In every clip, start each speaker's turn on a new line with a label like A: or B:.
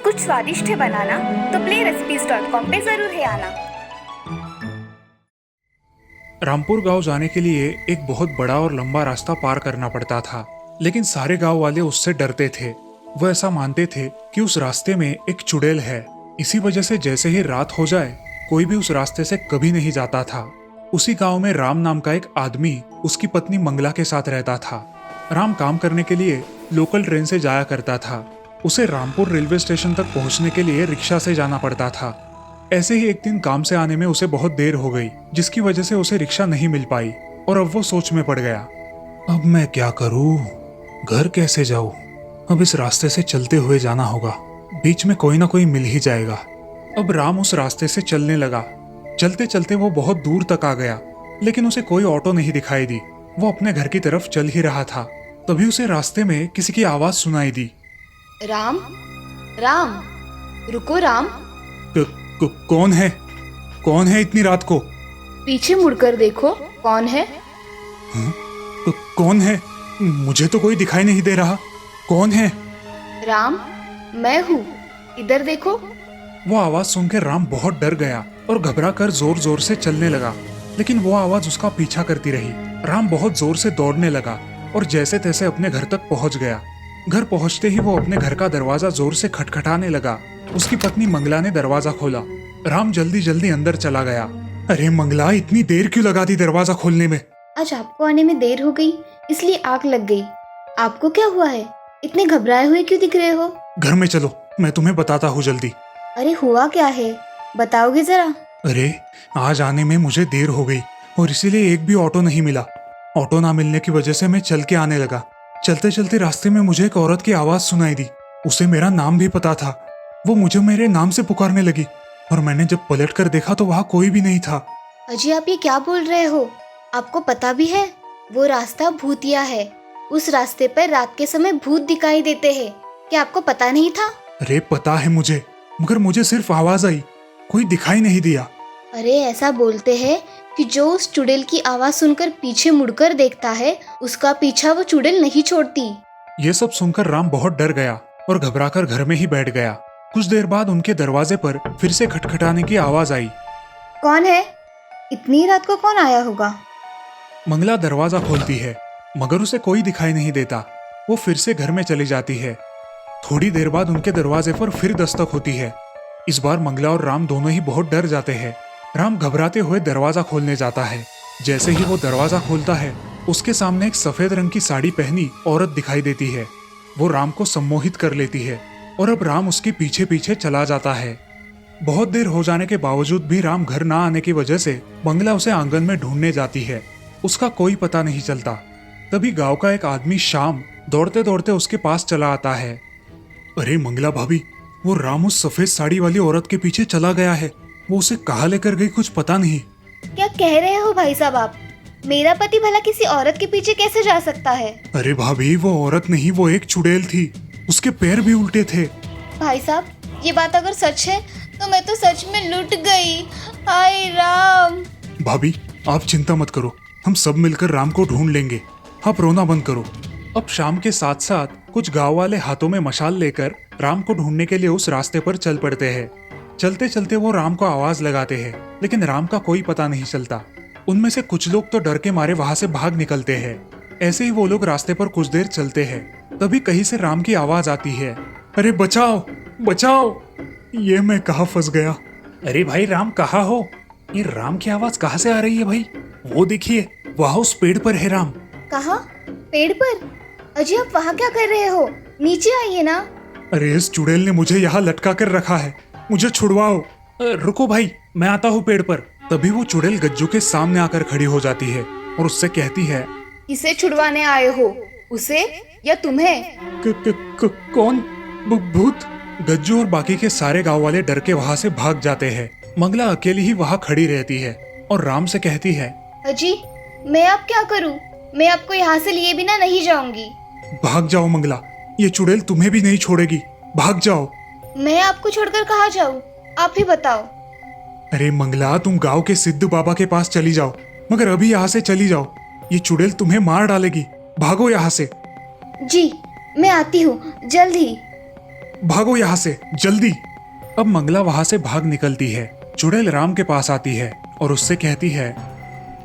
A: कुछ स्वादिष्ट है बनाना तो playrecipes.com पे जरूर है आना।
B: रामपुर गांव जाने के लिए एक बहुत बड़ा और लंबा रास्ता पार करना पड़ता था, लेकिन सारे गांव वाले उससे डरते थे। वो ऐसा मानते थे कि उस रास्ते में एक चुड़ैल है। इसी वजह से जैसे ही रात हो जाए कोई भी उस रास्ते से कभी नहीं जाता था। उसी गांव में राम नाम का एक आदमी उसकी पत्नी मंगला के साथ रहता था। राम काम करने के लिए लोकल ट्रेन से जाया करता था। उसे रामपुर रेलवे स्टेशन तक पहुंचने के लिए रिक्शा से जाना पड़ता था। ऐसे ही एक दिन काम से आने में उसे बहुत देर हो गई, जिसकी वजह से उसे रिक्शा नहीं मिल पाई और अब वो सोच में पड़ गया। अब मैं क्या करूं? घर कैसे जाऊं? अब इस रास्ते से चलते हुए जाना होगा, बीच में कोई ना कोई मिल ही जाएगा। अब राम उस रास्ते से चलने लगा। चलते चलते वो बहुत दूर तक आ गया, लेकिन उसे कोई ऑटो नहीं दिखाई दी। वो अपने घर की तरफ चल ही रहा था, तभी उसे रास्ते में किसी की आवाज सुनाई दी।
C: राम, राम, रुको राम।
B: कौन है? कौन है इतनी रात को?
C: पीछे मुड़कर देखो, कौन है?
B: कौन है? मुझे तो कोई दिखाई नहीं दे रहा। कौन है?
C: राम, मैं हूँ, इधर देखो।
B: वो आवाज सुनकर राम बहुत डर गया और घबरा कर जोर जोर से चलने लगा, लेकिन वो आवाज उसका पीछा करती रही। राम बहुत जोर से दौड़ने लगा और जैसे तैसे अपने घर तक पहुंच गया। घर पहुंचते ही वो अपने घर का दरवाजा जोर से खटखटाने लगा। उसकी पत्नी मंगला ने दरवाजा खोला। राम जल्दी जल्दी अंदर चला गया। अरे मंगला, इतनी देर क्यों लगा दी दरवाजा खोलने में?
C: आज आपको आने में देर हो गई, इसलिए आग लग गई। आपको क्या हुआ है? इतने घबराए हुए क्यों दिख रहे हो?
B: घर में चलो, मैं तुम्हें बताता हूँ जल्दी।
C: अरे हुआ क्या है, बताओगे जरा?
B: अरे आज आने में मुझे देर हो गई और इसीलिए एक भी ऑटो नहीं मिला। ऑटो ना मिलने की वजह से मैं चल के आने लगा। चलते चलते रास्ते में मुझे एक औरत की आवाज सुनाई दी। उसे मेरा नाम भी पता था। वो मुझे मेरे नाम से पुकारने लगी और मैंने जब पलट कर देखा तो वहाँ कोई भी नहीं था।
C: अजी, आप ये क्या बोल रहे हो? आपको पता भी है वो रास्ता भूतिया है। उस रास्ते पर रात के समय भूत दिखाई देते हैं। क्या आपको पता नहीं था?
B: अरे पता है मुझे, मगर मुझे सिर्फ आवाज आई, कोई दिखाई नहीं दिया।
C: अरे ऐसा बोलते हैं कि जो उस चुड़ैल की आवाज सुनकर पीछे मुड़कर देखता है, उसका पीछा वो चुड़ैल नहीं छोड़ती।
B: ये सब सुनकर राम बहुत डर गया और घबराकर घर में ही बैठ गया। कुछ देर बाद उनके दरवाजे पर फिर से खटखटाने की आवाज आई।
C: कौन है? इतनी रात को कौन आया होगा?
B: मंगला दरवाजा खोलती है, मगर उसे कोई दिखाई नहीं देता। वो फिर से घर में चली जाती है। थोड़ी देर बाद उनके दरवाजे पर फिर दस्तक होती है। इस बार मंगला और राम दोनों ही बहुत डर जाते हैं। राम घबराते हुए दरवाजा खोलने जाता है। जैसे ही वो दरवाजा खोलता है, उसके सामने एक सफेद रंग की साड़ी पहनी औरत दिखाई देती है। वो राम को सम्मोहित कर लेती है और अब राम उसके पीछे पीछे चला जाता है। बहुत देर हो जाने के बावजूद भी राम घर ना आने की वजह से मंगला उसे आंगन में ढूंढने जाती है। उसका कोई पता नहीं चलता। तभी गांव का एक आदमी शाम दौड़ते दौड़ते उसके पास चला आता है। अरे मंगला भाभी, वो राम उस सफेद साड़ी वाली औरत के पीछे चला गया है। वो उसे कहाँ लेकर गई कुछ पता नहीं।
C: क्या कह रहे हो भाई साहब आप? मेरा पति भला किसी औरत के पीछे कैसे जा सकता है?
B: अरे भाभी, वो औरत नहीं, वो एक चुड़ैल थी। उसके पैर भी उल्टे थे।
C: भाई साहब, ये बात अगर सच है तो मैं तो सच में लुट गई। हाय राम।
B: भाभी आप चिंता मत करो, हम सब मिलकर राम को ढूंढ लेंगे। आप रोना बंद करो। अब शाम के साथ साथ कुछ गांव वाले हाथों में मशाल लेकर राम को ढूंढने के लिए उस रास्ते पर चल पड़ते हैं। चलते चलते वो राम को आवाज लगाते हैं, लेकिन राम का कोई पता नहीं चलता। उनमें से कुछ लोग तो डर के मारे वहां से भाग निकलते हैं। ऐसे ही वो लोग रास्ते पर कुछ देर चलते हैं। तभी कहीं से राम की आवाज आती है। अरे बचाओ बचाओ, ये मैं कहाँ फंस गया। अरे भाई राम कहाँ हो? ये राम की आवाज कहाँ से आ रही है भाई? वो देखिए, वहाँ उस पेड़ पर है राम।
C: कहाँ? पेड़ पर? अजी, आप वहाँ क्या कर रहे हो? नीचे आइए ना।
B: अरे इस चुड़ैल ने मुझे यहाँ लटका कर रखा है, मुझे छुड़वाओ। रुको भाई, मैं आता हूँ पेड़ पर। तभी वो चुड़ैल गज्जू के सामने आकर खड़ी हो जाती है और उससे कहती है,
C: किसे छुड़वाने आए हो, उसे या तुम्हें?
B: कौन? भूत? गज्जू और बाकी के सारे गांव वाले डर के वहाँ से भाग जाते हैं। मंगला अकेली ही वहाँ खड़ी रहती है और राम से कहती है,
C: अजी, मैं अब क्या करूँ? मैं आपको यहाँ से लिए बिना नहीं जाऊंगी।
B: भाग जाओ मंगला, ये चुड़ैल तुम्हें भी नहीं छोड़ेगी, भाग जाओ।
C: मैं आपको छोड़कर कहाँ जाऊँ, आप ही बताओ।
B: अरे मंगला, तुम गांव के सिद्धू बाबा के पास चली जाओ, मगर अभी यहाँ से चली जाओ। ये चुड़ैल तुम्हें मार डालेगी, भागो यहाँ से,
C: जी मैं आती हूँ जल्द ही।
B: भागो यहाँ से जल्दी। अब मंगला वहाँ से भाग निकलती है। चुड़ैल राम के पास आती है और उससे कहती है,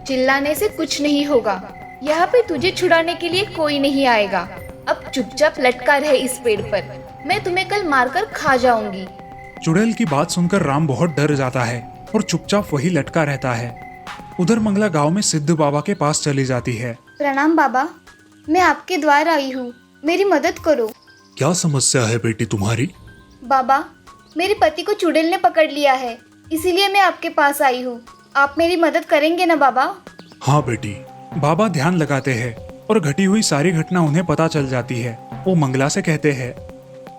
D: चिल्लाने से कुछ नहीं होगा, यहाँ पे तुझे छुड़ाने के लिए कोई नहीं आएगा। अब चुपचाप लटका रहे इस पेड़ पर, मैं तुम्हें कल मारकर खा जाऊंगी।
B: चुड़ैल की बात सुनकर राम बहुत डर जाता है और चुपचाप वही लटका रहता है। उधर मंगला गांव में सिद्ध बाबा के पास चली जाती है।
C: प्रणाम बाबा, मैं आपके द्वार आई हूँ, मेरी मदद करो।
B: क्या समस्या है बेटी तुम्हारी?
C: बाबा, मेरे पति को चुड़ैल ने पकड़ लिया है, इसीलिए मैं आपके पास आई हूँ। आप मेरी मदद करेंगे ना बाबा?
B: हाँ बेटी। बाबा ध्यान लगाते हैं और घटी हुई सारी घटना उन्हें पता चल जाती है। वो मंगला से कहते हैं,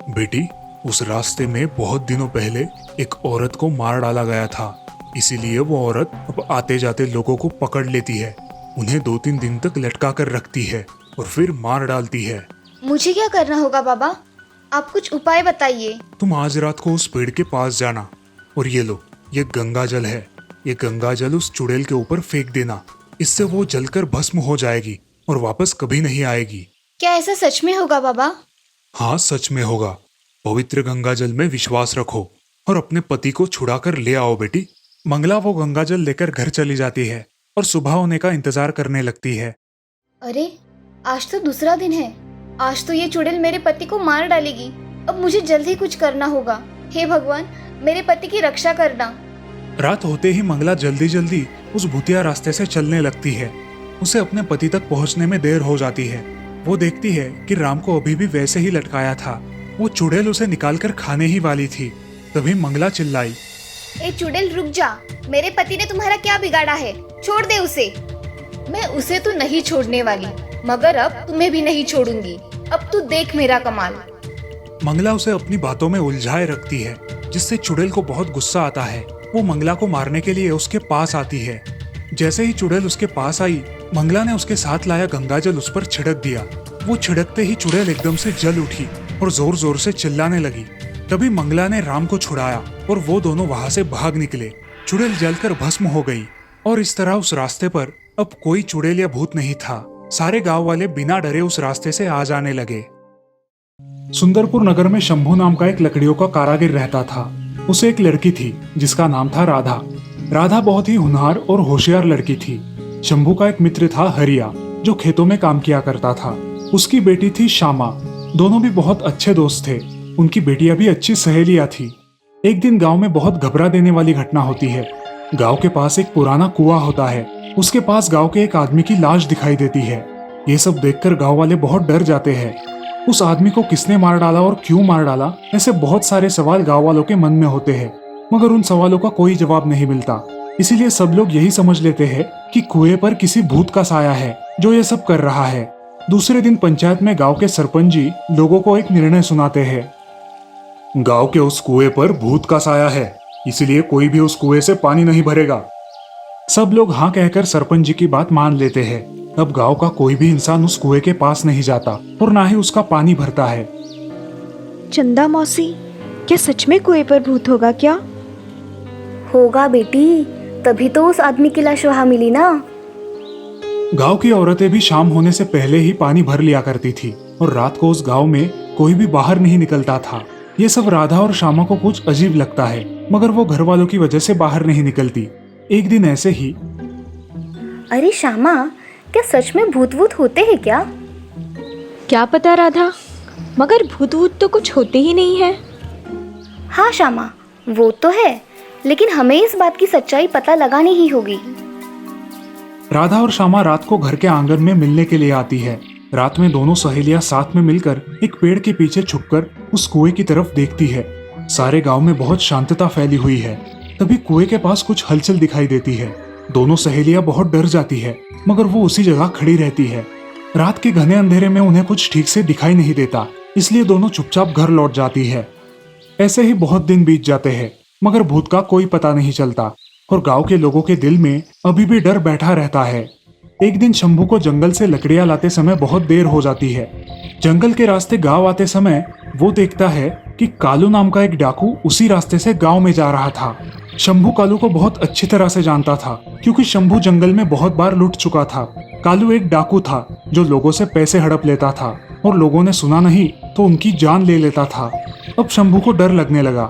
B: बेटी उस रास्ते में बहुत दिनों पहले एक औरत को मार डाला गया था, इसीलिए वो औरत अब आते जाते लोगों को पकड़ लेती है, उन्हें 2-3 दिन तक लटका कर रखती है और फिर मार डालती है।
C: मुझे क्या करना होगा बाबा? आप कुछ उपाय बताइए।
B: तुम आज रात को उस पेड़ के पास जाना और ये लो, ये गंगा जल है, ये गंगा जल उस चुड़ैल के ऊपर फेंक देना, इससे वो जलकर भस्म हो जाएगी और वापस कभी नहीं आएगी।
C: क्या ऐसा सच में होगा बाबा?
B: हाँ सच में होगा। पवित्र गंगा जल में विश्वास रखो और अपने पति को छुड़ा कर ले आओ बेटी। मंगला वो गंगा जल लेकर घर चली जाती है और सुबह होने का इंतजार करने लगती है।
C: अरे आज तो दूसरा दिन है, आज तो ये चुड़ैल मेरे पति को मार डालेगी। अब मुझे जल्द ही कुछ करना होगा। हे भगवान, मेरे पति की रक्षा करना।
B: रात होते ही मंगला जल्दी जल्दी उस भूतिया रास्ते से चलने लगती है। उसे अपने पति तक पहुंचने में देर हो जाती है। वो देखती है कि राम को अभी भी वैसे ही लटकाया था, वो चुड़ैल उसे निकालकर खाने ही वाली थी। तभी मंगला चिल्लाई,
C: ए चुड़ैल रुक जा, मेरे पति ने तुम्हारा क्या बिगाड़ा है? छोड़ दे उसे।
D: मैं उसे तो नहीं छोड़ने वाली, मगर अब तुम्हें भी नहीं छोड़ूंगी। अब तू देख मेरा कमाल।
B: मंगला उसे अपनी बातों में उलझाए रखती है, जिससे चुड़ैल को बहुत गुस्सा आता है। वो मंगला को मारने के लिए उसके पास आती है। जैसे ही चुड़ैल उसके पास आई, मंगला ने उसके साथ लाया गंगाजल उस पर छिड़क दिया। वो छिड़कते ही चुड़ैल एकदम से जल उठी और जोर जोर से चिल्लाने लगी। तभी मंगला ने राम को छुड़ाया और वो दोनों वहां से भाग निकले। चुड़ैल जलकर भस्म हो गई और इस तरह उस रास्ते पर अब कोई चुड़ैल या भूत नहीं था। सारे गांव वाले बिना डरे उस रास्ते से आ जाने लगे। सुंदरपुर नगर में शंभू नाम का एक लकड़ियों का कारागिर रहता था। उसे एक लड़की थी जिसका नाम था राधा। राधा बहुत ही होनहार और होशियार लड़की थी। शंभू का एक मित्र था हरिया, जो खेतों में काम किया करता था। उसकी बेटी थी श्यामा। दोनों भी बहुत अच्छे दोस्त थे। उनकी बेटियां भी अच्छी सहेलियां थी। एक दिन गांव में बहुत घबरा देने वाली घटना होती है। गांव के पास एक पुराना कुआं होता है। उसके पास गांव के एक आदमी की लाश दिखाई देती है। ये सब देखकर गांव वाले बहुत डर जाते हैं। उस आदमी को किसने मार डाला और क्यों मार डाला, ऐसे बहुत सारे सवाल गांव वालों के मन में होते हैं, मगर उन सवालों का कोई जवाब नहीं मिलता। इसीलिए सब लोग यही समझ लेते हैं कि कुएं पर किसी भूत का साया है जो ये सब कर रहा है। दूसरे दिन पंचायत में गांव के सरपंच जी लोगों को एक निर्णय सुनाते हैं। गांव के उस कुएं पर भूत का साया है, इसलिए कोई भी उस कुएं से पानी नहीं भरेगा। सब लोग हाँ कहकर सरपंच जी की बात मान लेते हैं। अब गांव का कोई भी इंसान उस कुएं के पास नहीं जाता और ना ही उसका पानी भरता है।
E: चंदा मौसी, क्या सच में कुएं पर भूत होगा क्या?
A: होगा बेटी, तभी तो उस आदमी की लाश वहाँ मिली ना।
B: गांव की औरतें भी शाम होने से पहले ही पानी भर लिया करती थी और रात को उस गांव में कोई भी बाहर नहीं निकलता था। ये सब राधा और श्यामा को कुछ अजीब लगता है, मगर वो घर वालों की वजह से बाहर नहीं निकलती। एक दिन ऐसे ही,
A: अरे श्यामा, क्या सच में भूत वूत होते हैं क्या?
E: क्या पता राधा, मगर भूत वूत तो कुछ होते ही नहीं है।
A: हाँ श्यामा, वो तो है, लेकिन हमें इस बात की सच्चाई पता लगानी ही होगी।
B: राधा और श्यामा रात को घर के आंगन में मिलने के लिए आती है। रात में दोनों सहेलियां साथ में मिलकर एक पेड़ के पीछे छुपकर उस कुएं की तरफ देखती है। सारे गांव में बहुत शांतता फैली हुई है। तभी कुएं के पास कुछ हलचल दिखाई देती है। दोनों सहेलियां बहुत डर जाती है, मगर वो उसी जगह खड़ी रहती है। रात के घने अंधेरे में उन्हें कुछ ठीक से दिखाई नहीं देता, इसलिए दोनों चुपचाप घर लौट जाती है। ऐसे ही बहुत दिन बीत जाते हैं, मगर भूत का कोई पता नहीं चलता और गांव के लोगों के दिल में अभी भी डर बैठा रहता है। एक दिन शंभू को जंगल से लकड़ियां लाते समय बहुत देर हो जाती है। जंगल के रास्ते गांव आते समय वो देखता है कि कालू नाम का एक डाकू उसी रास्ते से गांव में जा रहा था। शंभू कालू को बहुत अच्छी तरह से जानता था, क्योंकि शंभू जंगल में बहुत बार लुट चुका था। कालू एक डाकू था जो लोगों से पैसे हड़प लेता था और लोगों ने सुना नहीं तो उनकी जान ले लेता था। अब शंभू को डर लगने लगा।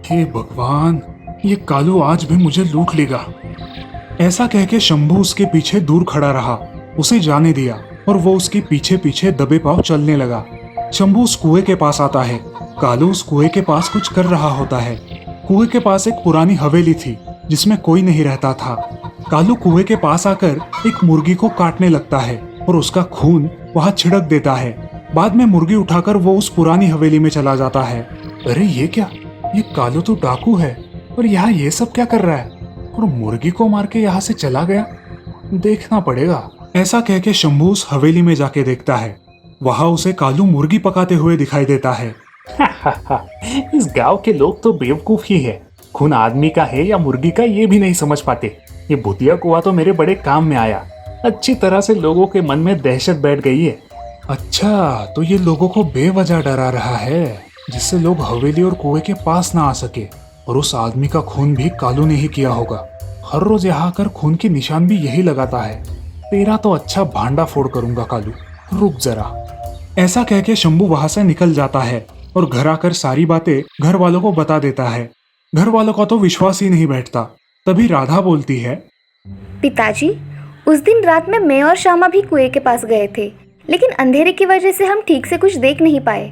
B: हे भगवान, ये कालू आज भी मुझे लूट लेगा। ऐसा कह के शंभू उसके पीछे दूर खड़ा रहा, उसे जाने दिया और वो उसके पीछे पीछे दबे पांव चलने लगा। शंभू उस कुएं के पास आता है। कालू उस कुएं के पास कुछ कर रहा होता है। कुएं के पास एक पुरानी हवेली थी जिसमें कोई नहीं रहता था। कालू कुएं के पास आकर एक मुर्गी को काटने लगता है और उसका खून वहां छिड़क देता है। बाद में मुर्गी उठाकर वो उस पुरानी हवेली में चला जाता है। अरे ये क्या, ये कालू तो डाकू है और यहाँ ये सब क्या कर रहा है? और मुर्गी को मार के यहाँ से चला गया, देखना पड़ेगा। ऐसा कह के शंभू उस हवेली में जाके देखता है। वहां उसे कालू मुर्गी पकाते हुए दिखाई देता है।
F: इस गांव के लोग तो बेवकूफ ही है। खून आदमी का है या मुर्गी का ये भी नहीं समझ पाते। ये भूतिया कुआं तो मेरे बड़े काम में आया। अच्छी तरह से लोगों के मन में दहशत बैठ गई है।
B: अच्छा, तो ये लोगों को बेवजह डरा रहा है जिससे लोग हवेली और कुएं के पास ना आ सके। और उस आदमी का खून भी कालू ने ही किया होगा। हर रोज यहाँ आकर खून के निशान भी यही लगाता है। तेरा तो अच्छा भांडा फोड़ करूंगा कालू, रुक जरा। ऐसा कह के शंभू वहां से निकल जाता है और घर आकर सारी बातें घर वालों को बता देता है। घर वालों का तो विश्वास ही नहीं बैठता। तभी राधा बोलती है,
A: पिताजी, उस दिन रात में मैं और श्यामा भी कुएं के पास गए थे, लेकिन अंधेरे की वजह से हम ठीक से कुछ देख नहीं पाए।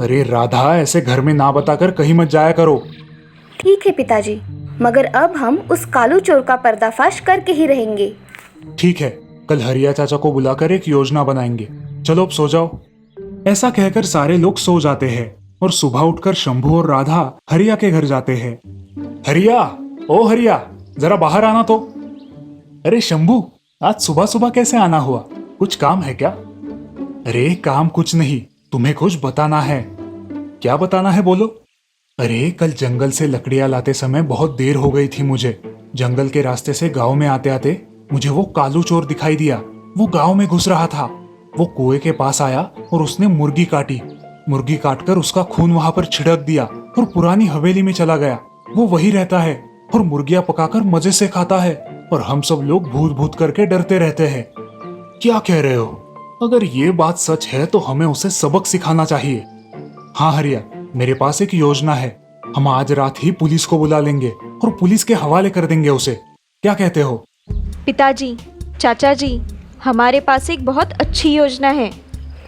B: अरे राधा, ऐसे घर में ना बताकर कहीं मत जाया करो।
A: ठीक है पिताजी, मगर अब हम उस कालू चोर का पर्दाफाश करके ही रहेंगे।
B: ठीक है, कल हरिया चाचा को बुलाकर एक योजना बनाएंगे। चलो अब सो जाओ। ऐसा कहकर सारे लोग सो जाते हैं और सुबह उठकर शंभू और राधा हरिया के घर जाते हैं। हरिया, ओ हरिया, जरा बाहर आना तो। अरे शंभू, आज सुबह सुबह कैसे आना हुआ? कुछ काम है क्या? अरे काम कुछ नहीं, तुम्हें कुछ बताना है। क्या बताना है, बोलो। अरे कल जंगल से लकड़ियां लाते समय बहुत देर हो गई थी मुझे। जंगल के रास्ते से गांव में आते आते मुझे वो कालू चोर दिखाई दिया। वो गांव में घुस रहा था। वो कुएं के पास आया और उसने मुर्गी काटी। मुर्गी काटकर उसका खून वहां पर छिड़क दिया और पुरानी हवेली में चला गया। वो वही रहता है और मुर्गियां पकाकर मजे से खाता है और हम सब लोग भूत भूत करके डरते रहते हैं। क्या कह रहे हो? अगर ये बात सच है तो हमें उसे सबक सिखाना चाहिए। हाँ हरिया, मेरे पास एक योजना है। हम आज रात ही पुलिस को बुला लेंगे और पुलिस के हवाले कर देंगे उसे। क्या कहते हो?
E: पिताजी, चाचा जी, हमारे पास एक बहुत अच्छी योजना है।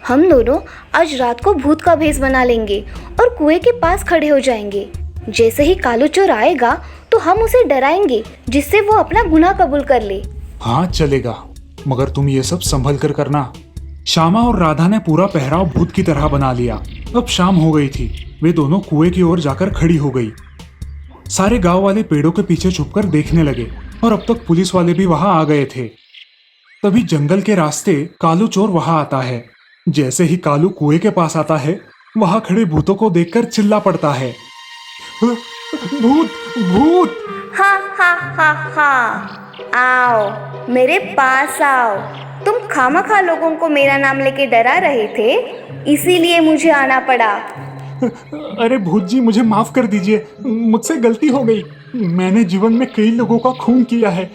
A: हम दोनों आज रात को भूत का भेष बना लेंगे और कुएं के पास खड़े हो जाएंगे। जैसे ही कालू चोर आएगा तो हम उसे डराएंगे जिससे वो अपना गुनाह कबूल कर ले।
B: हाँ चलेगा, मगर तुम ये सब संभल कर करना। श्यामा और राधा ने पूरा पहराव भूत की तरह बना लिया। अब शाम हो गई थी। वे दोनों कुएं की ओर जाकर खड़ी हो गई। सारे गांव वाले पेड़ों के पीछे छुपकर देखने लगे और अब तक पुलिस वाले भी वहां आ गए थे। तभी जंगल के रास्ते कालू चोर वहां आता है। जैसे ही कालू कुएं के पास आता है, वहां खड़े भूतों को देखकर चिल्ला पड़ता है, भूत भूत।
A: हाँ हाँ हाँ हाँ, आओ मेरे पास आओ। तुम खामखा लोगों को मेरा नाम लेके डरा रहे थे, इसीलिए मुझे आना पड़ा।
B: अरे भूत जी, मुझे माफ कर दीजिए, मुझसे गलती हो गई। मैंने जीवन में कई लोगों का खून किया है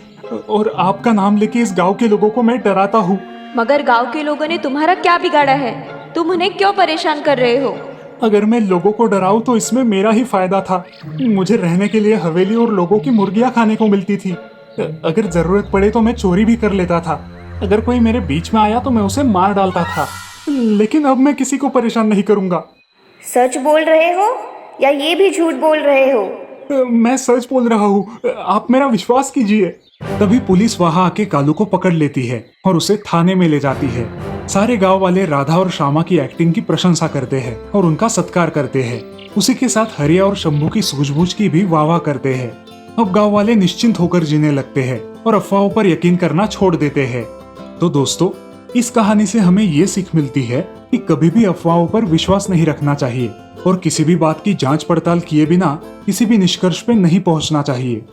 B: और आपका नाम लेके इस गांव के लोगों को मैं डराता हूँ।
E: मगर गांव के लोगों ने तुम्हारा क्या बिगाड़ा है? तुम उन्हें क्यों परेशान कर रहे हो?
B: अगर मैं लोगों को डराऊं तो इसमें मेरा ही फायदा था। मुझे रहने के लिए हवेली और लोगों की मुर्गियां खाने को मिलती थी। अगर जरूरत पड़े तो मैं चोरी भी कर लेता था। अगर कोई मेरे बीच में आया तो मैं उसे मार डालता था। लेकिन अब मैं किसी को परेशान नहीं करूंगा।
A: सच बोल रहे हो या ये भी झूठ बोल रहे हो?
B: मैं सच बोल रहा हूँ, आप मेरा विश्वास कीजिए। तभी पुलिस वहां आके कालू को पकड़ लेती है और उसे थाने में ले जाती है। सारे गांव वाले राधा और श्यामा की एक्टिंग की प्रशंसा करते हैं और उनका सत्कार करते हैं। उसी के साथ हरिया और शंभू की सूझबूझ की भी वाह करते हैं। अब गांव वाले निश्चिंत होकर जीने लगते हैं और अफवाहों पर यकीन करना छोड़ देते हैं। तो दोस्तों, इस कहानी से हमें ये सीख मिलती है कि कभी भी अफवाहों पर विश्वास नहीं रखना चाहिए और किसी भी बात की जांच पड़ताल किए बिना किसी भी निष्कर्ष पे नहीं पहुंचना चाहिए।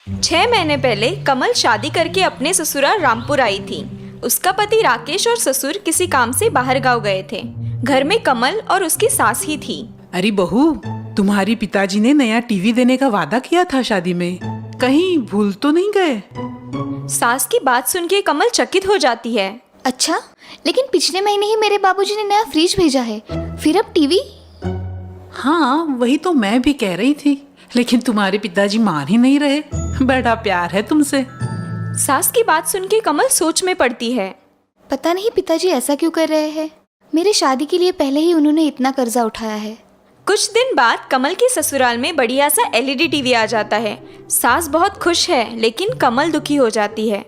E: छह महीने पहले कमल शादी करके अपने ससुराल रामपुर आई थी। उसका पति राकेश और ससुर किसी काम से बाहर गांव गए थे। घर में कमल और उसकी सास ही थी।
G: अरे बहू, तुम्हारी पिताजी ने नया टीवी देने का वादा किया था शादी में, कहीं भूल तो नहीं गए?
E: सास की बात सुन के कमल चकित हो जाती है।
C: अच्छा, लेकिन पिछले महीने ही मेरे बाबूजी ने नया फ्रिज भेजा है, फिर अब टीवी?
G: हाँ, वही तो मैं भी कह रही थी, लेकिन तुम्हारे पिताजी मान ही नहीं रहे। बड़ा प्यार है तुमसे।
E: सास की बात सुन के कमल सोच में पड़ती है।
C: पता नहीं पिताजी ऐसा क्यों कर रहे हैं। मेरी शादी के लिए पहले ही उन्होंने इतना कर्जा उठाया है।
E: कुछ दिन बाद कमल के ससुराल में बढ़िया सा एलईडी टीवी आ जाता है। सास बहुत खुश है, लेकिन कमल दुखी हो जाती है।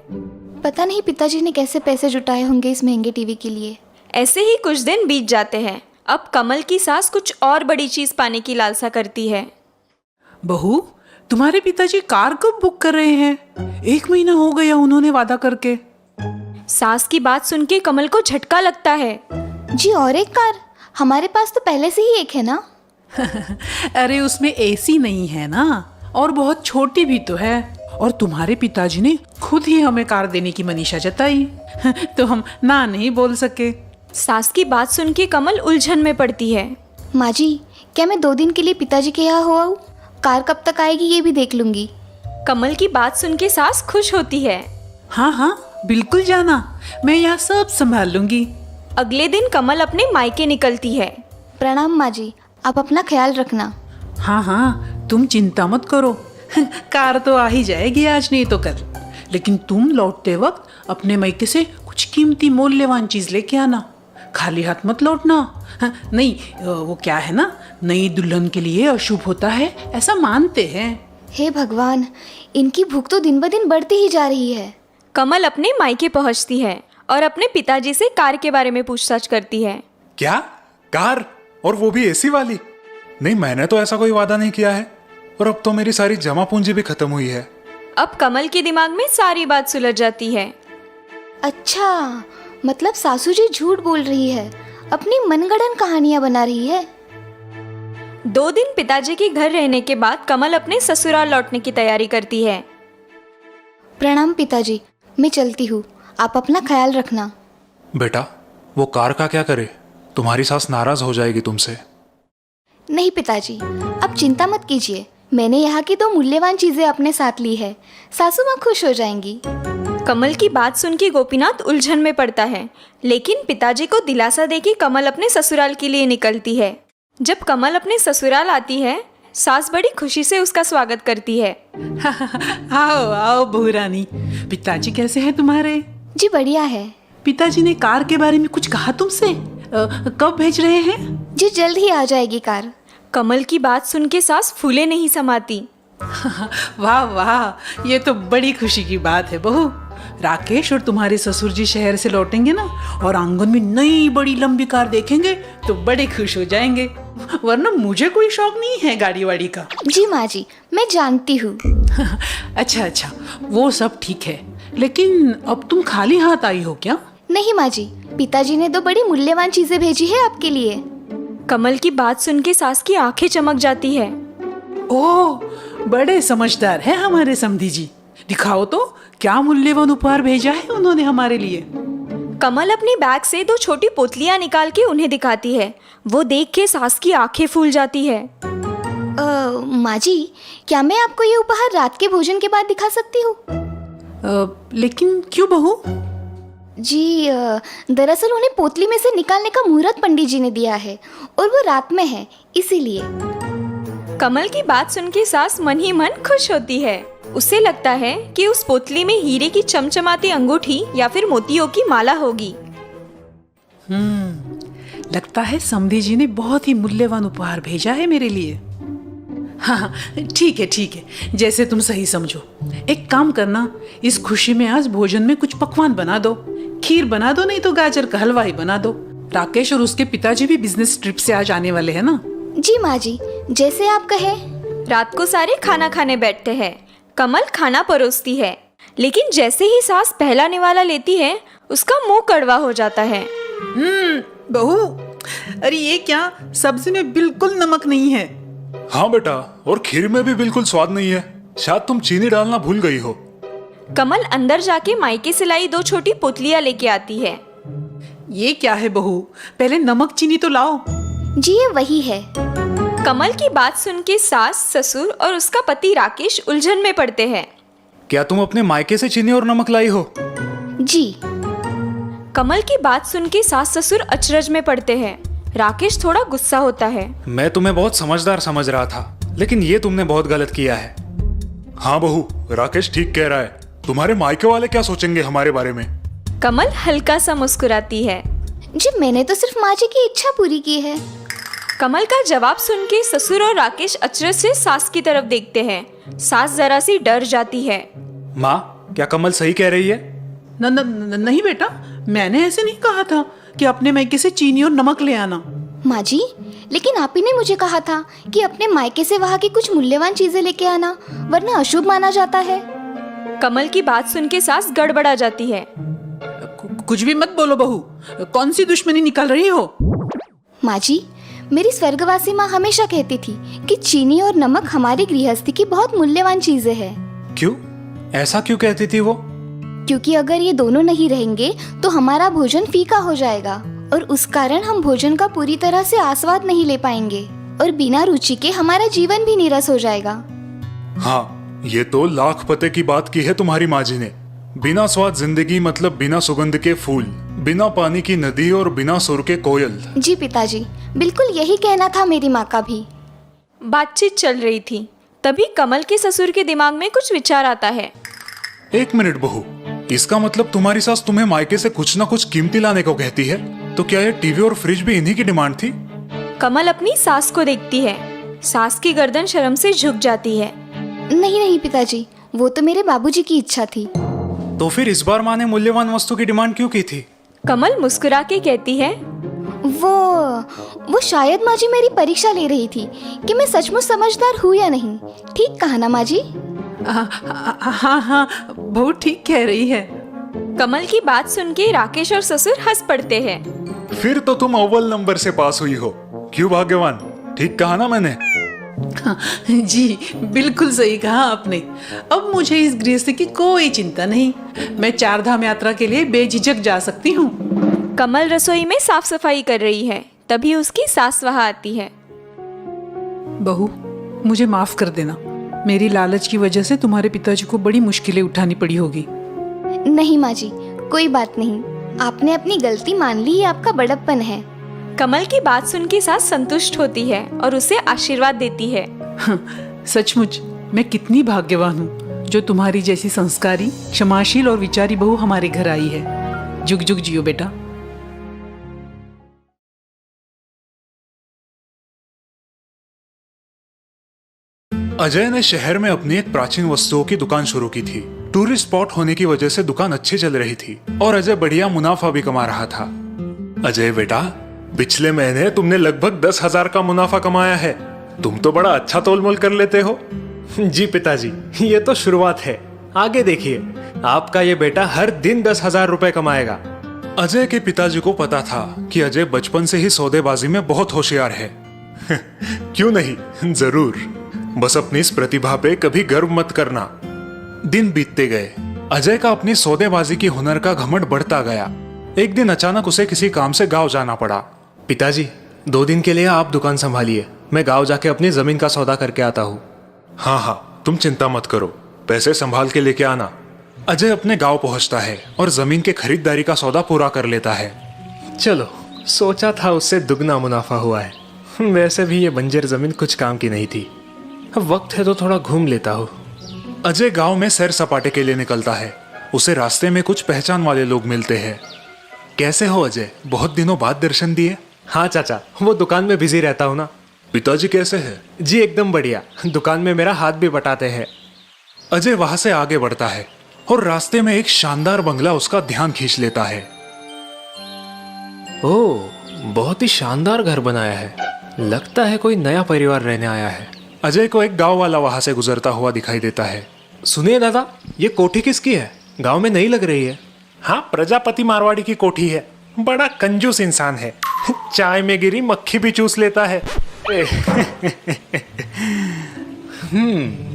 C: पता नहीं पिताजी ने कैसे पैसे जुटाए होंगे इस महंगे टीवी के लिए।
E: ऐसे ही कुछ दिन बीत जाते हैं। अब कमल की सास कुछ और बड़ी चीज पाने की लालसा करती है।
G: बहू, तुम्हारे पिताजी कार कब बुक कर रहे हैं? 1 महीना हो गया उन्होंने वादा करके।
E: सास की बात सुन के कमल को झटका लगता है।
C: जी, और एक कार? हमारे पास तो पहले से ही एक है ना।
G: अरे उसमें एसी नहीं है ना, और बहुत छोटी भी तो है। और तुम्हारे पिताजी ने खुद ही हमें कार देने की मनीषा जताई, तो हम ना नहीं बोल सके।
E: सास की बात सुन के कमल उलझन में पड़ती है।
C: माँ जी, क्या मैं 2 दिन के लिए पिताजी के यहाँ हो आऊँ? कार कब तक आएगी ये भी देख लूंगी।
E: कमल की बात सुन के सास खुश होती है।
G: हाँ हाँ, बिल्कुल जाना, मैं यहाँ सब संभाल लूंगी।
E: अगले दिन कमल अपने मायके निकलती है।
C: प्रणाम माँ जी, आप अपना ख्याल रखना।
G: हाँ हाँ, तुम चिंता मत करो, कार तो आ ही जाएगी आज नहीं तो कल। लेकिन तुम लौटते वक्त अपने मायके से कुछ कीमती मूल्यवान चीज लेके आना, खाली हाथ मत लौटना। हाँ, नहीं, वो क्या है ना, नई दुल्हन के लिए अशुभ होता है, ऐसा मानते हैं।
C: हे भगवान, इनकी भूख तो दिन ब दिन बढ़ती ही जा रही है।
E: कमल अपने मायके पहुंचती है और अपने पिताजी से कार के बारे में पूछताछ करती है।
B: क्या? कार? और वो भी एसी वाली? नहीं, मैंने तो ऐसा कोई वादा नहीं किया है, और अब तो मेरी सारी जमा पूंजी भी खत्म हुई है।
E: अब कमल के दिमाग में सारी बात सुलझ जाती है।
C: अच्छा, मतलब सासू जी झूठ बोल रही है, अपनी मनगढ़ंत कहानियां बना रही है।
E: 2 दिन पिताजी के घर रहने के बाद कमल अपने ससुराल लौटने की तैयारी करती है।
C: प्रणाम पिताजी, मैं चलती हूँ, आप अपना ख्याल रखना।
B: बेटा, वो कार का क्या करे? तुम्हारी सास नाराज हो जाएगी तुमसे।
C: नहीं पिताजी, अब चिंता मत कीजिए, मैंने यहाँ की 2 मूल्यवान चीजें अपने साथ ली है, सासू माँ खुश हो जाएंगी।
E: कमल की बात सुन के गोपीनाथ उलझन में पड़ता है, लेकिन पिताजी को दिलासा देके कमल अपने ससुराल के लिए निकलती है। जब कमल अपने ससुराल आती है, सास बड़ी खुशी से उसका स्वागत करती है।
G: आओ आओ बहू रानी, पिताजी कैसे हैं तुम्हारे?
C: जी बढ़िया है।
G: पिताजी ने कार के बारे में कुछ कहा तुमसे? कब भेज रहे हैं?
C: जी जल्द ही आ जाएगी कार।
E: कमल की बात सुन के सास फूले नहीं समाती।
G: वाह वाह, ये तो बड़ी खुशी की बात है बहू। राकेश और तुम्हारे ससुर जी शहर से लौटेंगे ना, और आंगन में नई बड़ी लंबी कार देखेंगे तो बड़े खुश हो जाएंगे, वरना मुझे कोई शौक नहीं है गाड़ी वाड़ी का।
C: जी माँ जी, मैं जानती हूँ।
G: अच्छा अच्छा, वो सब ठीक है, लेकिन अब तुम खाली हाथ आई हो क्या?
C: नहीं माँ जी, पिताजी ने 2 बड़ी मूल्यवान चीजें भेजी है आपके लिए।
E: कमल की बात सुन के सास की आंखें चमक जाती है।
G: ओह, बड़े समझदार हैं हमारे समधी जी। दिखाओ तो, क्या मूल्यवान उपहार भेजा है उन्होंने हमारे लिए।
E: कमल अपने बैग से 2 छोटी पोतलियां निकाल के उन्हें दिखाती है। वो देख के सास की आंखें फूल जाती है।
C: माँ जी, क्या मैं आपको ये उपहार रात के भोजन के बाद दिखा सकती हूँ?
G: लेकिन क्यों बहू?
C: जी, दरअसल उन्हें पोतली में से निकालने का मुहूर्त पंडित जी ने दिया है, और वो रात में है, इसीलिए।
E: कमल की बात सुन के सास मन ही मन खुश होती है। उसे लगता है कि उस पोतली में हीरे की चमचमाती अंगूठी या फिर मोतियों की माला होगी।
G: लगता है समधी जी ने बहुत ही मूल्यवान उपहार भेजा है मेरे लिए। हाँ, ठीक है, जैसे तुम सही समझो। एक काम करना, इस खुशी में आज भोजन में कुछ पकवान बना दो, खीर बना दो, नहीं तो गाजर का हलवा ही बना दो। राकेश और उसके पिताजी भी बिजनेस ट्रिप से आज आने वाले हैं ना।
C: जी माँ जी, जैसे आप कहे।
E: रात को सारे खाना खाने बैठते हैं। कमल खाना परोसती है, लेकिन जैसे ही सास पहला निवाला लेती है, उसका मुंह कड़वा हो जाता है।
G: बहू, अरे ये क्या, सब्जी में बिल्कुल नमक नहीं है।
B: हाँ बेटा, और खीर में भी बिल्कुल स्वाद नहीं है, शायद तुम चीनी डालना भूल गई हो।
E: कमल अंदर जाके मायके से लाई 2 छोटी पोतलियां लेके आती है।
G: ये क्या है बहू, पहले नमक चीनी तो लाओ।
C: जी ये वही है।
E: कमल की बात सुन के सास, ससुर और उसका पति राकेश उलझन में पड़ते हैं।
B: क्या तुम अपने मायके से चीनी और नमक लाई हो?
C: जी।
E: कमल की बात सुन के सास ससुर अचरज में पड़ते हैं। राकेश थोड़ा गुस्सा होता है।
B: मैं तुम्हें बहुत समझदार समझ रहा था, लेकिन ये तुमने बहुत गलत किया है। हाँ बहू, राकेश ठीक कह रहा है। तुम्हारे मायके वाले क्या सोचेंगे हमारे बारे में?
E: कमल हल्का सा मुस्कुराती है।
C: जी मैंने तो सिर्फ माँ जी की इच्छा पूरी की है।
E: कमल का जवाब सुन के ससुर और राकेश अचरज से सास की तरफ देखते हैं। सास जरा सी डर जाती है।
B: माँ, क्या कमल सही कह रही है?
G: नहीं बेटा, मैंने ऐसे नहीं कहा था कि अपने मायके से चीनी और नमक ले आना।
C: माँ जी, लेकिन आप ही ने मुझे कहा था कि अपने मायके से वहाँ की कुछ मूल्यवान चीजें लेके आना, वरना अशुभ माना जाता है।
E: कमल की बात सुन के सास गड़बड़ा जाती है।
G: कुछ भी मत बोलो बहू, कौन सी दुश्मनी निकाल रही हो?
C: माँ जी, मेरी स्वर्गवासी माँ हमेशा कहती थी कि चीनी और नमक हमारी गृहस्थी की बहुत मूल्यवान चीजें हैं।
B: क्यों? ऐसा क्यों कहती थी वो?
C: क्योंकि अगर ये दोनों नहीं रहेंगे तो हमारा भोजन फीका हो जाएगा और उस कारण हम भोजन का पूरी तरह से आस्वाद नहीं ले पाएंगे और बिना रुचि के हमारा जीवन भी नीरस हो जाएगा।
B: हाँ, ये तो लाख पते की बात की है तुम्हारी माँ जी ने। बिना स्वाद जिंदगी मतलब बिना सुगंध के फूल, बिना पानी की नदी और बिना सुर के कोयल।
C: जी पिताजी, बिल्कुल यही कहना था मेरी माँ का भी।
E: बातचीत चल रही थी, तभी कमल के ससुर के दिमाग में कुछ विचार आता है।
B: एक मिनट बहू, इसका मतलब तुम्हारी सास तुम्हें मायके से कुछ ना कुछ कीमती लाने को कहती है? तो क्या ये टीवी और फ्रिज भी इन्हीं की डिमांड थी?
E: कमल अपनी सास को देखती है। सास की गर्दन शर्म से झुक जाती है।
C: नहीं नहीं पिताजी, वो तो मेरे बाबूजी की इच्छा थी।
B: तो फिर इस बार माँ ने मूल्यवान वस्तु की डिमांड क्यों की थी?
E: कमल मुस्कुरा के कहती है,
C: वो शायद माँ जी मेरी परीक्षा ले रही थी कि मैं सचमुच समझदार हूँ या नहीं। ठीक कहा ना माँ जी?
G: हाँ, बहू ठीक कह रही है।
E: कमल की बात सुन के राकेश और ससुर हंस पड़ते हैं।
B: फिर तो तुम अव्वल नंबर से पास हुई हो। क्यों भाग्यवान, ठीक कहा ना मैंने?
G: जी बिल्कुल सही कहा आपने। अब मुझे इस गृहस्थी की कोई चिंता नहीं। मैं 4 धाम यात्रा के लिए बेझिझक जा सकती हूँ।
E: कमल रसोई में साफ सफाई कर रही है, तभी उसकी सास वहाँ आती है।
G: बहू, मुझे माफ कर देना। मेरी लालच की वजह से तुम्हारे पिताजी को बड़ी मुश्किलें उठानी पड़ी होगी।
C: नहीं माँ जी, कोई बात नहीं। आपने अपनी गलती मान ली, ये आपका बड़प्पन है।
E: कमल की बात सुन के सास संतुष्ट होती है और उसे आशीर्वाद देती है।
G: सचमुच मैं कितनी भाग्यवान हूँ जो तुम्हारी जैसी संस्कारी, क्षमाशील और विचारी बहू हमारे घर आई है। जुग जुग जियो बेटा।
B: अजय ने शहर में अपनी एक प्राचीन वस्तुओं की दुकान शुरू की थी। टूरिस्ट स्पॉट होने की वजह से दुकान अच्छी चल रही थी और अजय बढ़िया मुनाफा भी कमा रहा था। अजय बेटा, पिछले महीने तुमने लगभग 10,000 का मुनाफा कमाया है। तुम तो बड़ा अच्छा तोलमोल कर लेते हो।
H: जी पिताजी, ये तो शुरुआत है। आगे देखिए, आपका ये बेटा हर दिन 10,000 रुपए कमाएगा।
B: अजय के पिताजी को पता था कि अजय बचपन से ही सौदेबाजी में बहुत होशियार है। क्यों नहीं, जरूर। बस अपनी इस प्रतिभा पे कभी गर्व मत करना। दिन बीतते गए। अजय का अपनी सौदेबाजी की हुनर का घमंड बढ़ता गया। एक दिन अचानक उसे किसी काम से गांव जाना पड़ा।
H: पिताजी, 2 दिन के लिए आप दुकान संभालिए, मैं गांव जाके अपनी जमीन का सौदा करके आता हूँ।
B: हाँ हाँ, तुम चिंता मत करो, पैसे संभाल के लेके आना। अजय अपने गांव पहुंचता है और जमीन के खरीदारी का सौदा पूरा कर लेता है।
H: चलो, सोचा था उससे दुगना मुनाफा हुआ है। वैसे भी ये बंजर जमीन कुछ काम की नहीं थी। अब वक्त है तो थोड़ा घूम लेता हूँ।
B: अजय गांव में सैर सपाटे के लिए निकलता है। उसे रास्ते में कुछ पहचान वाले लोग मिलते हैं। कैसे हो अजय, बहुत दिनों बाद दर्शन दिए।
H: हाँ चाचा, वो दुकान में बिजी रहता हूँ ना।
B: पिताजी कैसे हैं?
H: जी एकदम बढ़िया, दुकान में मेरा हाथ भी बटाते हैं।
B: अजय वहां से आगे बढ़ता है और रास्ते में एक शानदार बंगला उसका ध्यान खींच लेता है।
H: ओह, बहुत ही शानदार घर बनाया है। लगता है कोई नया परिवार रहने आया है।
B: अजय को एक गांव वाला वहां से गुजरता हुआ दिखाई देता है।
H: सुनिए दादा, ये कोठी किसकी है? गांव में नहीं लग रही है।
F: हाँ, प्रजापति मारवाड़ी की कोठी है। बड़ा कंजूस इंसान है। चाय में गिरी मक्खी भी चूस लेता है।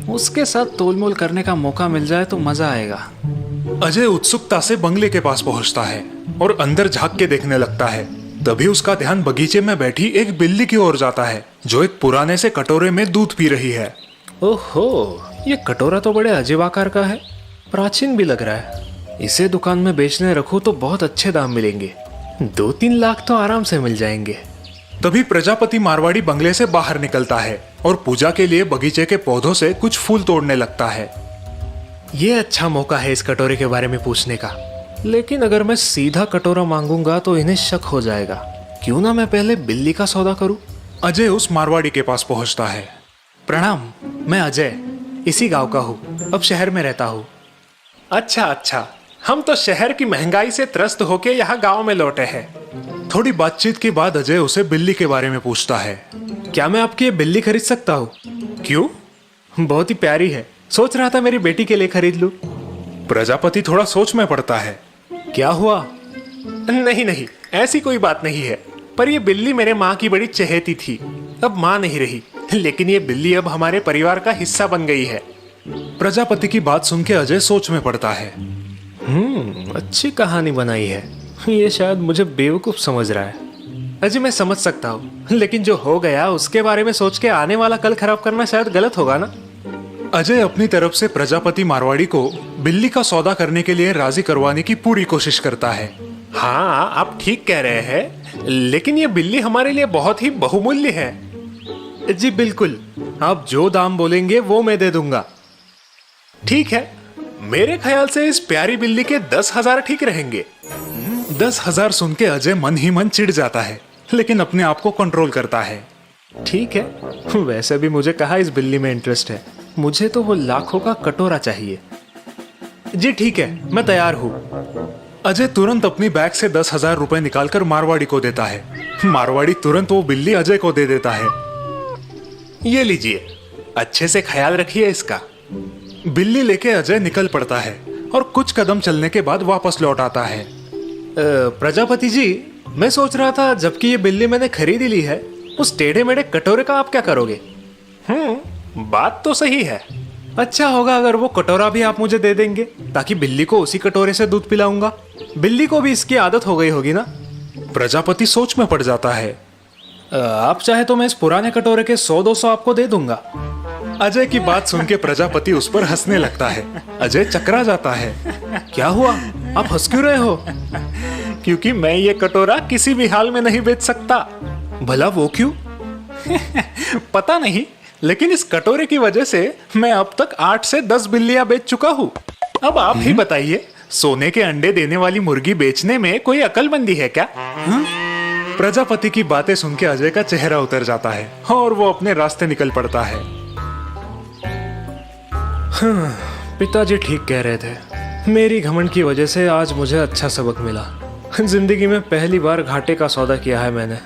H: उसके साथ तोलमोल करने का मौका मिल जाए तो मजा आएगा।
B: अजय उत्सुकता से बंगले के पास पहुंचता है और अंदर झांक के देखने लगता है। तभी उसका ध्यान बगीचे में बैठी एक बिल्ली की ओर जाता है। जो एक पुराने से कटोरे में दूध पी रही है।
H: ओहो, ये कटोरा तो बड़े अजीब आकार का है, प्राचीन भी लग रहा है। इसे दुकान में बेचने रखूं तो बहुत अच्छे दाम मिलेंगे, 2-3 लाख तो आराम से मिल जाएंगे।
B: तभी प्रजापति मारवाड़ी बंगले से बाहर निकलता है और पूजा के लिए बगीचे के पौधों से कुछ फूल तोड़ने लगता है।
H: ये अच्छा मौका है इस कटोरे के बारे में पूछने का, लेकिन अगर मैं सीधा कटोरा मांगूंगा तो इन्हें शक हो जाएगा। क्यों ना मैं पहले बिल्ली का सौदा करूं।
B: अजय उस मारवाड़ी के पास पहुंचता है।
H: प्रणाम, मैं अजय इसी गांव का हूँ, अब शहर में रहता हूँ। अच्छा, हम तो शहर की महंगाई से त्रस्त होके यहाँ गांव में लौटे हैं।
B: थोड़ी बातचीत के बाद अजय उसे बिल्ली के बारे में पूछता है।
H: क्या मैं आपकी ये बिल्ली खरीद सकता हूँ?
B: क्यों?
H: बहुत ही प्यारी है, सोच रहा था मेरी बेटी के लिए खरीद लूं।
B: प्रजापति थोड़ा सोच में पड़ता है।
H: क्या हुआ? नहीं, ऐसी कोई बात नहीं है, पर ये बिल्ली मेरे माँ की बड़ी चहेती थी, अब माँ नहीं रही, लेकिन ये बिल्ली अब हमारे परिवार का हिस्सा बन गई है।
B: प्रजापति की बात सुन के अजय सोच में पड़ता है।
H: अच्छी कहानी बनाई है। ये शायद मुझे बेवकूफ समझ रहा है। अजय मैं समझ सकता हूँ, लेकिन जो हो गया उसके बारे में सोच के आने वाला कल खराब करना शायद गलत होगा ना।
B: अजय अपनी तरफ से प्रजापति मारवाड़ी को बिल्ली का सौदा करने के लिए राजी करवाने की पूरी कोशिश करता है।
H: हाँ, आप ठीक कह रहे हैं, लेकिन ये बिल्ली हमारे लिए बहुत ही बहुमूल्य है। जी बिल्कुल, आप जो दाम बोलेंगे वो मैं दे दूंगा। ठीक है, मेरे ख्याल से इस प्यारी बिल्ली के 10,000 ठीक रहेंगे।
B: 10,000 सुन के अजय मन ही मन चिढ़ जाता है, लेकिन अपने आप को कंट्रोल करता है।
H: ठीक है, वैसे भी मुझे कहाँ इस बिल्ली में इंटरेस्ट है, मुझे तो वो लाखों का कटोरा चाहिए। जी ठीक है, मैं तैयार हूँ।
B: अजय तुरंत अपनी बैग से 10,000 रुपए निकालकर मारवाड़ी को देता है। मारवाड़ी तुरंत वो बिल्ली अजय को दे देता है।
H: ये लीजिए, अच्छे से ख्याल रखिए इसका।
B: बिल्ली लेके अजय निकल पड़ता है और कुछ कदम चलने के बाद वापस लौट आता है।
H: प्रजापति जी, मैं सोच रहा था जबकि ये बिल्ली मैंने खरीदी ली है, उस टेढ़े मेढ़े कटोरे का आप क्या करोगे? बात तो सही है। अच्छा होगा अगर वो कटोरा भी आप मुझे दे देंगे, ताकि बिल्ली को उसी कटोरे से दूध पिलाऊंगा। बिल्ली को भी इसकी आदत हो गई होगी ना।
B: प्रजापति सोच में पड़ जाता है।
H: आप चाहे तो मैं इस पुराने कटोरे के 100-200 आपको दे दूंगा।
B: अजय की बात सुन के प्रजापति उस पर हंसने लगता है। अजय चकरा जाता है।
H: क्या हुआ, आप हंस क्यों रहे हो? क्योंकि मैं ये कटोरा किसी भी हाल में नहीं बेच सकता। भला वो क्यों?
B: पता नहीं, लेकिन इस कटोरे की वजह से मैं अब तक 8 से 10 बिल्लियां बेच चुका हूँ। अब आप ही बताइए, सोने के अंडे देने वाली मुर्गी बेचने में कोई अकलमंदी है क्या? प्रजापति की बातें सुन के अजय का चेहरा उतर जाता है और वो अपने रास्ते निकल पड़ता है।
H: पिताजी ठीक कह रहे थे, मेरी घमंड की वजह से आज मुझे अच्छा सबक मिला। जिंदगी में पहली बार घाटे का सौदा किया है मैंने।